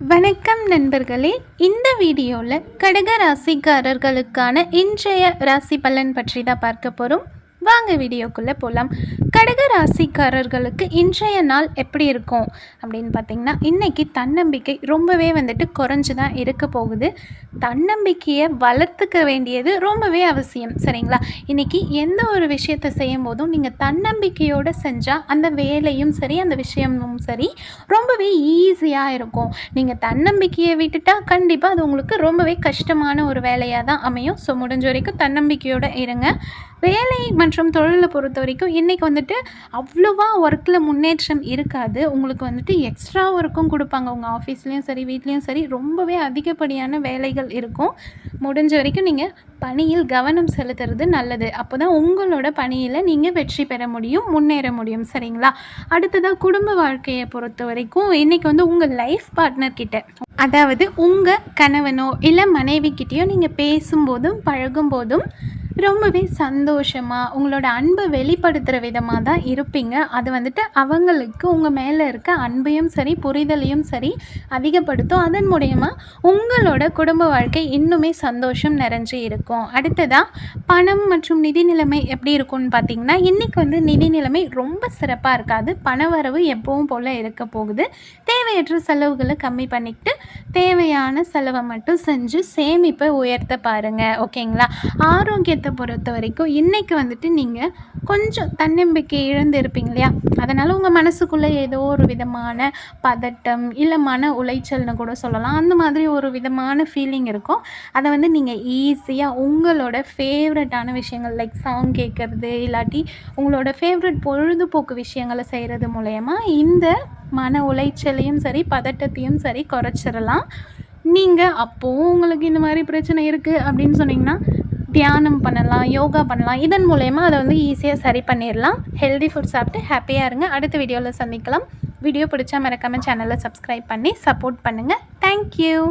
வணக்கம் நண்பர்களே. இந்த வீடியோவில் கடக ராசிக்காரர்களுக்கான இன்றைய ராசி பலன் பற்றி தான் பார்க்க போகிறோம். வாங்க வீடியோக்குள்ளே போகலாம். கடக ராசிக்காரர்களுக்கு இன்றைய நாள் எப்படி இருக்கும் அப்படின்னு பார்த்திங்கன்னா, இன்றைக்கி தன்னம்பிக்கை ரொம்பவே குறைஞ்சி தான் இருக்க போகுது. தன்னம்பிக்கையை வளர்த்துக்க வேண்டியது ரொம்பவே அவசியம், சரிங்களா? இன்றைக்கி எந்த ஒரு விஷயத்தை செய்யும் போதும் நீங்கள் தன்னம்பிக்கையோடு செஞ்சால் அந்த வேலையும் சரி, அந்த விஷயமும் சரி ரொம்பவே ஈஸியாக இருக்கும். நீங்கள் தன்னம்பிக்கையை விட்டுட்டால் கண்டிப்பாக அது உங்களுக்கு ரொம்பவே கஷ்டமான ஒரு வேலையாக தான் அமையும். ஸோ முடிஞ்ச வரைக்கும் தன்னம்பிக்கையோடு இருங்க. வேலை மற்றும் தொழிலை பொறுத்த வரைக்கும் இன்றைக்கி அவ்வளோவா ஒர்க்கில் முன்னேற்றம் இருக்காது. உங்களுக்கு எக்ஸ்ட்ரா ஒர்க்கும் கொடுப்பாங்க. உங்கள் ஆஃபீஸ்லேயும் சரி, வீட்லேயும் சரி ரொம்பவே அதிகப்படியான வேலைகள் இருக்கும். முடிஞ்ச வரைக்கும் நீங்கள் பணியில் கவனம் செலுத்துறது நல்லது. அப்போ தான் உங்களோட பணியில் நீங்கள் வெற்றி பெற முடியும், முன்னேற முடியும், சரிங்களா? அடுத்ததாக குடும்ப வாழ்க்கையை பொறுத்த வரைக்கும் இன்றைக்கி உங்கள் லைஃப் பார்ட்னர்கிட்ட, அதாவது உங்கள் கணவனோ இல்லை மனைவிக்கிட்டேயோ நீங்கள் பேசும்போதும் பழகும்போதும் ரொம்பவே சந்தோஷமாக உங்களோட அன்பை வெளிப்படுத்துகிற விதமாக தான் இருப்பீங்க. அது அவங்களுக்கு உங்கள் மேலே இருக்க அன்பையும் சரி, புரிதலையும் சரி அதிகப்படுத்தும். அதன் மூலயமா உங்களோட குடும்ப வாழ்க்கை இன்னுமே சந்தோஷம் நிறைஞ்சு இருக்கும். அடுத்ததாக பணம் மற்றும் நிதி நிலைமை எப்படி இருக்கும்னு பார்த்திங்கன்னா, இன்றைக்கி நிதி நிலைமை ரொம்ப சிறப்பாக இருக்காது. பணவரவு எப்பவும் போல் இருக்க போகுது. தேவையற்ற செலவுகளை கம்மி பண்ணிக்கிட்டு தேவையான செலவை மட்டும் செஞ்சு சேமிப்பை உயர்த்த பாருங்கள், ஓகேங்களா? ஆரோக்கியத்தை பொறுத்த வரைக்கும் இன்றைக்கி நீங்கள் கொஞ்சம் தன்னம்பிக்கை இழந்து இருப்பீங்க இல்லையா? அதனால் உங்கள் மனசுக்குள்ளே ஏதோ ஒரு விதமான பதட்டம் இல்லை மன உளைச்சல்னு கூட சொல்லலாம். அந்த மாதிரி ஒரு விதமான ஃபீலிங் இருக்கும். அதை நீங்கள் ஈஸியாக உங்களோட ஃபேவரட்டான விஷயங்கள் லைக் சாங் கேட்குறது, இல்லாட்டி உங்களோட ஃபேவரட் பொழுதுபோக்கு விஷயங்களை செய்கிறது மூலயமா இந்த மன உளைச்சலையும் சரி, பதட்டத்தையும் சரி குறைச்சிடலாம். நீங்கள் அப்போவும் உங்களுக்கு இந்த மாதிரி பிரச்சனை இருக்குது அப்படின்னு சொன்னிங்கன்னா தியானம் பண்ணலாம், யோகா பண்ணலாம். இதன் மூலயமா அதை ஈஸியாக சரி பண்ணிடலாம். ஹெல்தி ஃபுட் சாப்பிட்டு ஹாப்பியாக இருங்க. அடுத்த வீடியோவில் சந்திக்கலாம். வீடியோ பிடிச்சா மறக்காமல் சேனலை சப்ஸ்கிரைப் பண்ணி சப்போர்ட் பண்ணுங்கள். தேங்க்யூ.